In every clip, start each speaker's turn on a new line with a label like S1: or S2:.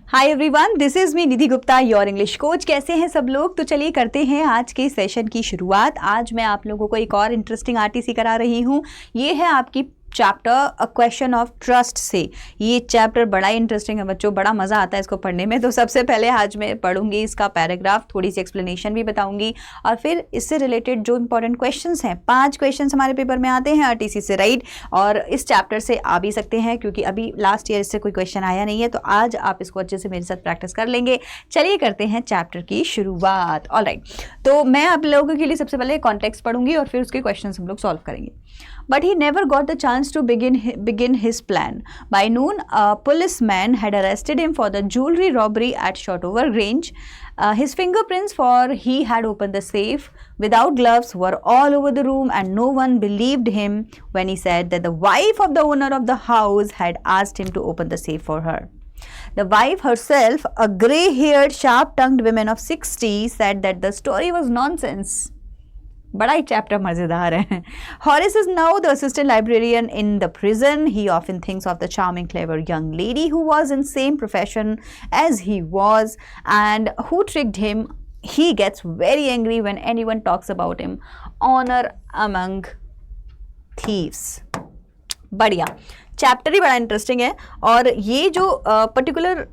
S1: Hi everyone, this is me Nidhi Gupta, your English coach. कैसे हैं सब लोग? तो चलिए करते हैं आज के सेशन की शुरुआत। आज मैं आप लोगों को एक और इंटरेस्टिंग आरटीसी करा रही हूँ। ये है आपकी chapter a question of trust से। ये चैप्टर बड़ा इंटरेस्टिंग है बच्चों, बड़ा मज़ा आता है इसको पढ़ने में। तो सबसे पहले आज मैं पढ़ूंगी इसका पैराग्राफ, थोड़ी सी एक्सप्लेनेशन भी बताऊंगी और फिर इससे रिलेटेड जो इंपॉर्टेंट क्वेश्चंस हैं, 5 क्वेश्चंस हमारे पेपर में आते हैं आरटीसी से, राइट। और इस चैप्टर से आ भी सकते हैं क्योंकि अभी लास्ट ईयर इससे कोई क्वेश्चन आया नहीं है, तो आज आप इसको अच्छे से मेरे साथ प्रैक्टिस कर लेंगे। चलिए करते हैं चैप्टर की शुरुआत। ऑलराइट, तो मैं आप लोगों के लिए सबसे पहले कॉन्टेक्स्ट पढ़ूंगी और फिर उसके क्वेश्चन हम लोग सॉल्व करेंगे। But he never got the chance to begin his plan. By noon, a policeman had arrested him for the jewelry robbery at Shotover Grange. His fingerprints, for he had opened the safe without gloves, were all over the room, and no one believed him when he said that the wife of the owner of the house had asked him to open the safe for her. The wife herself, a grey-haired, sharp-tongued woman of 60, said that the story was nonsense. बड़ा ही chapter मज़ेदार है। Horace is now the assistant librarian in the prison. He often thinks of the charming, clever young lady who was in same profession as he was and who tricked him. He gets very angry when anyone talks about him. Honor among thieves. बढ़िया, chapter ही बड़ा interesting है। और ये जो particular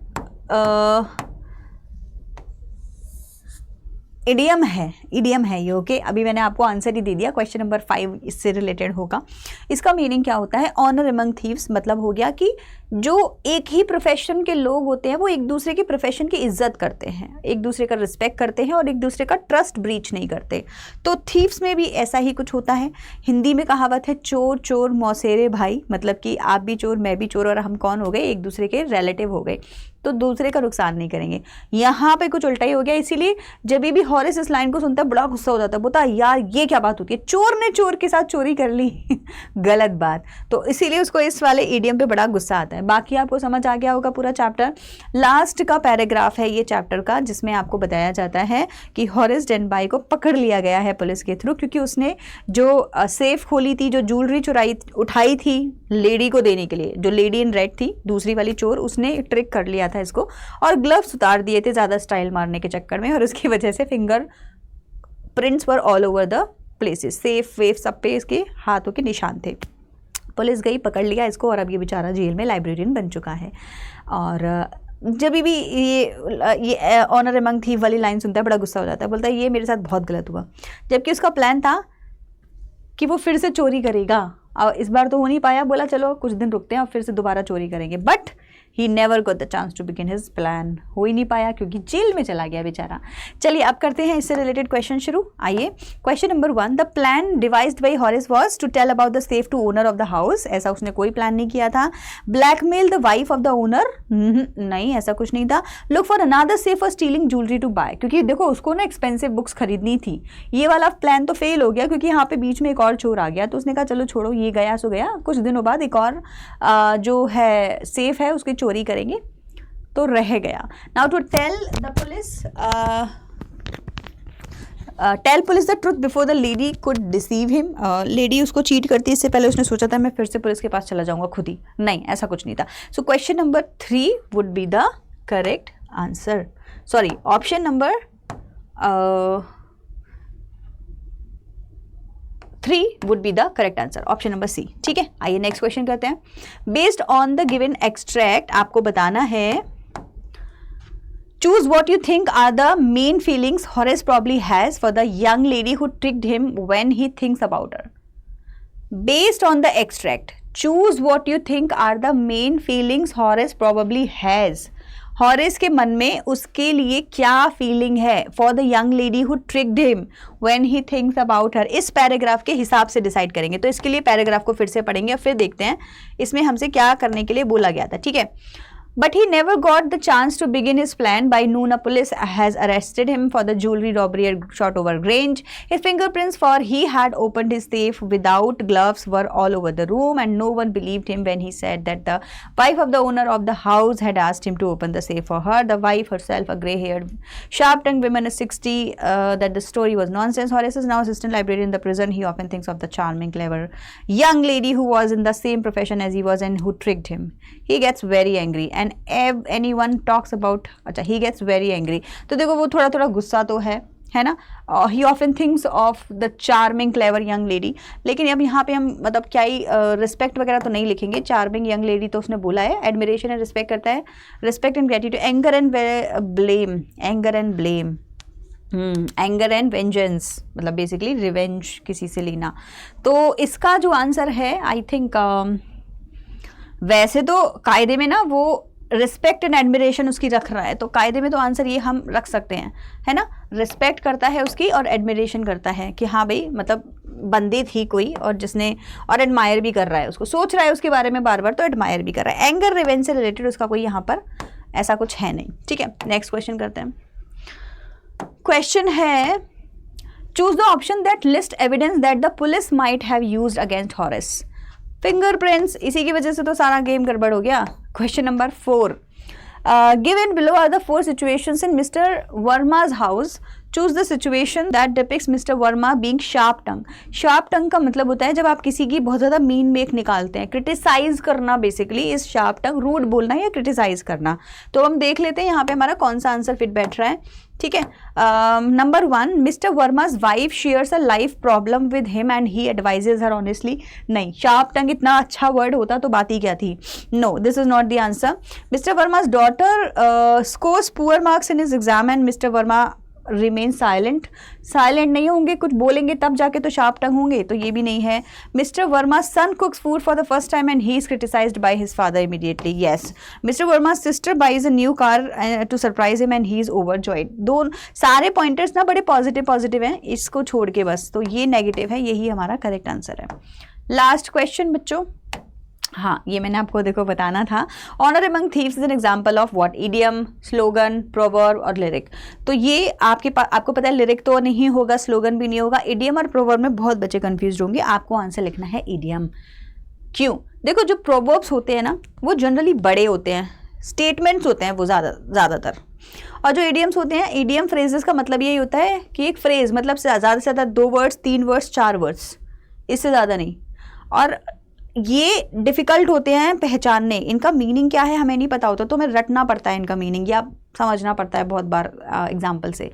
S1: idiom है ये, okay. अभी मैंने आपको आंसर ही दे दिया, क्वेश्चन नंबर 5 इससे रिलेटेड होगा। इसका मीनिंग क्या होता है? ऑनर अमंग थीव्स मतलब हो गया कि जो एक ही प्रोफेशन के लोग होते हैं वो एक दूसरे के प्रोफेशन की इज्जत करते हैं, एक दूसरे का रिस्पेक्ट करते हैं और एक दूसरे का ट्रस्ट ब्रीच नहीं करते। तो थीव्स में भी ऐसा ही कुछ होता है। हिंदी में कहावत है चोर चोर मौसेरे भाई, मतलब कि आप भी चोर मैं भी चोर और हम कौन हो गए? एक दूसरे के रिलेटिव हो गए, तो दूसरे का नुकसान नहीं करेंगे। यहाँ पे कुछ उल्टा ही हो गया। इसीलिए जब भी हॉरेस इस लाइन को सुनता है बड़ा गुस्सा हो जाता है, बोलता है यार ये क्या बात होती है, चोर ने चोर के साथ चोरी कर ली गलत बात। तो इसीलिए उसको इस वाले इडियम पे बड़ा गुस्सा आता है। बाकी आपको समझ आ गया होगा पूरा चैप्टर। लास्ट का पैराग्राफ है ये चैप्टर का, जिसमें आपको बताया जाता है कि हॉरेस डेनबाई को पकड़ लिया गया है पुलिस के थ्रू, क्योंकि उसने जो सेफ खोली थी, जो ज्वेलरी उठाई थी लेडी को देने के लिए, जो लेडी इन रेड थी दूसरी वाली चोर, उसने ट्रिक कर लिया था इसको और ग्लव्स उतार दिए थे ज़्यादा स्टाइल मारने के चक्कर में, और उसकी वजह से finger prints were all over the places, safe वेफ सब पे इसके हाथों के निशान थे। पुलिस गई, पकड़ लिया इसको और अब ये बेचारा जेल में लाइब्रेरियन बन चुका है। और जब भी ये ऑनर अमंग थीव वाली लाइन सुनता है बड़ा गुस्सा हो जाता है, बोलता है ये मेरे साथ बहुत गलत हुआ। जबकि उसका प्लान था कि वो फिर से चोरी करेगा, और इस बार तो हो नहीं पाया, बोला चलो कुछ दिन रुकते हैं और फिर से दोबारा चोरी करेंगे। But he never got the chance to begin his plan. हो ही नहीं पाया क्योंकि जेल में चला गया बेचारा। चलिए अब करते हैं इससे रिलेटेड क्वेश्चन शुरू। आइए, question number 1, the plan devised by Horace was to tell about the safe to owner of the house. ऐसा उसने कोई प्लान नहीं किया था। Blackmail the wife of the owner, नहीं ऐसा कुछ नहीं था। Look for another safe for stealing jewellery to buy, क्योंकि देखो उसको ना एक्सपेंसिव बुक्स खरीदनी थी। ये वाला प्लान तो फेल हो गया क्योंकि यहाँ पे बीच में एक और चोर आ गया, तो उसने कहा चलो छोड़ो ये गया सो गया, कुछ दिनों बाद एक और जो है सेफ है उसकी चोरी करेंगे, तो रह गया। Now to tell the police tell police the truth before the lady could deceive him. Lady उसको चीट करती है, इससे पहले उसने सोचा था मैं फिर से पुलिस के पास चला जाऊंगा खुद ही, नहीं ऐसा कुछ नहीं था। So question number 3 would be the correct answer. Sorry, option number 3 would be the correct answer, option number C. ठीक है, आइए नेक्स्ट क्वेश्चन करते हैं। Based on the given extract आपको बताना है, choose what you think are the main feelings Horace probably has for the young lady who tricked him when he thinks about her. Based on the extract, choose what you think are the main feelings Horace probably has. Horace के मन में उसके लिए क्या feeling है for the young lady who tricked him when he thinks about her. इस paragraph के हिसाब से डिसाइड करेंगे, तो इसके लिए पैराग्राफ को फिर से पढ़ेंगे और फिर देखते हैं इसमें हमसे क्या करने के लिए बोला गया था। ठीक है, But he never got the chance to begin his plan. By noon, a police has arrested him for the jewelry robbery at Shotover Grange. His fingerprints, for he had opened his safe without gloves, were all over the room, and no one believed him when he said that the wife of the owner of the house had asked him to open the safe for her. The wife herself, a grey-haired, sharp-tongued woman of 60, that the story was nonsense. Horace is now assistant librarian in the prison. He often thinks of the charming, clever young lady who was in the same profession as he was and who tricked him. He gets very angry, and when anyone talks about, अच्छा he gets very angry, तो देखो वो थोड़ा थोड़ा गुस्सा तो है ना, ही often thinks of the charming clever young lady, लेकिन अब यहाँ पे हम मतलब क्या ही रिस्पेक्ट वगैरह तो नहीं लिखेंगे, चार्मिंग यंग लेडी तो उसने बोला है, एडमिरेशन एंड रिस्पेक्ट करता है, respect and gratitude, anger and blame, anger and blame, anger and vengeance मतलब बेसिकली रिवेंज किसी से लेना। तो इसका जो आंसर है आई थिंक वैसे तो कायदे में ना वो रिस्पेक्ट एंड एडमिरेशन उसकी रख रहा है, तो कायदे में तो आंसर ये हम रख सकते हैं, है ना, रिस्पेक्ट करता है उसकी और एडमिरेशन करता है कि हाँ भाई मतलब बंदी थी कोई और जिसने, और एडमायर भी कर रहा है उसको, सोच रहा है उसके बारे में बार बार, तो एडमायर भी कर रहा है। एंगर रिवेंज से रिलेटेड उसका कोई यहाँ पर ऐसा कुछ है नहीं, ठीक है। नेक्स्ट क्वेश्चन करते हैं। क्वेश्चन है choose the option that list evidence that the police might have used against हॉरिस। Fingerprints, इसी की वजह से तो सारा गेम गड़बड़ हो गया। Question number 4, given below are the 4 situations in mister Verma's house, choose the situation that depicts mister Verma being sharp tongue. Sharp tongue का मतलब होता है जब आप किसी की बहुत ज़्यादा मीन मेक निकालते हैं, क्रिटिसाइज करना basically is sharp tongue, rude बोलना या क्रिटिसाइज करना। तो हम देख लेते हैं यहाँ पे हमारा कौन सा आंसर फिट बैठ रहा है, ठीक है। Number 1, mister Verma's wife shares a life problem with him and he advises her honestly. नहीं, शार्प टंग इतना अच्छा वर्ड होता तो बात ही क्या थी। No, this is not the answer. Mister Verma's daughter scores poor marks in his exam and mister Verma remain silent. Silent नहीं होंगे, कुछ बोलेंगे तब जाके तो शार्प टंग होंगे, तो ये भी नहीं है। Mister Verma son cooks food for the first time and he is criticised by his father immediately. Yes, mister Verma sister buys a new car to surprise him and he is overjoyed. दो सारे pointers ना बड़े positive हैं, इसको छोड़ के बस, तो ये नेगेटिव है, यही हमारा करेक्ट आंसर है। लास्ट क्वेश्चन बच्चों, हाँ ये मैंने आपको देखो बताना था। Honour among thieves is an example of what, idiom, slogan, proverb और लिरिक। तो ये आपको पता है लिरिक तो नहीं होगा, स्लोगन भी नहीं होगा, इडियम और प्रोवर्ब में बहुत बच्चे कंफ्यूज होंगे। आपको आंसर लिखना है इडियम। क्यों? देखो जो प्रोवर्ब्स होते हैं ना वो जनरली बड़े होते हैं, स्टेटमेंट्स होते हैं वो ज़्यादातर, और जो इडियम्स होते हैं, इडियम फ्रेजेस का मतलब यही होता है कि एक फ्रेज मतलब ज़्यादा से ज़्यादा 2 वर्ड्स, 3 वर्ड्स, 4 वर्ड्स, इससे ज़्यादा नहीं। और ये डिफ़िकल्ट होते हैं पहचानने, इनका मीनिंग क्या है हमें नहीं पता होता, तो हमें रटना पड़ता है इनका मीनिंग या समझना पड़ता है बहुत बार एग्जाम्पल से।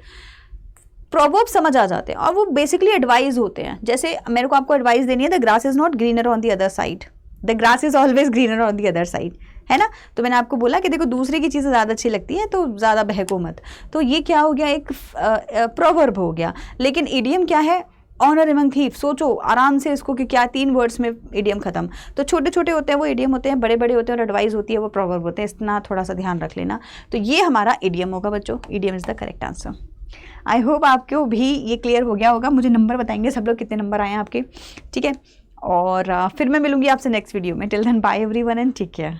S1: प्रोवर्ब समझ आ जाते हैं और वो बेसिकली एडवाइस होते हैं। जैसे मेरे को आपको एडवाइस देनी है, the grass is not greener on the other side, the grass is always greener on the other side, है ना। तो मैंने आपको बोला कि देखो दूसरे की चीज़ें ज़्यादा अच्छी लगती हैं तो ज़्यादा बहको मत, तो ये क्या हो गया, एक प्रोवर्ब हो गया। लेकिन इडियम क्या है, ऑनर अमंग थीव्स, सोचो आराम से इसको कि क्या 3 वर्ड्स में इडियम खत्म। तो छोटे छोटे होते हैं वो इडियम होते हैं, बड़े बड़े होते हैं और एडवाइस होती है वो प्रोवर्ब होते हैं, इतना थोड़ा सा ध्यान रख लेना। तो ये हमारा इडियम होगा बच्चों, idiom is the correct answer. I hope आपको भी ये क्लियर हो गया होगा। मुझे नंबर बताएंगे सब लोग कितने नंबर आए हैं आपके, ठीक है। और फिर मैं मिलूंगी आपसे नेक्स्ट वीडियो में। Till then bye everyone and take care.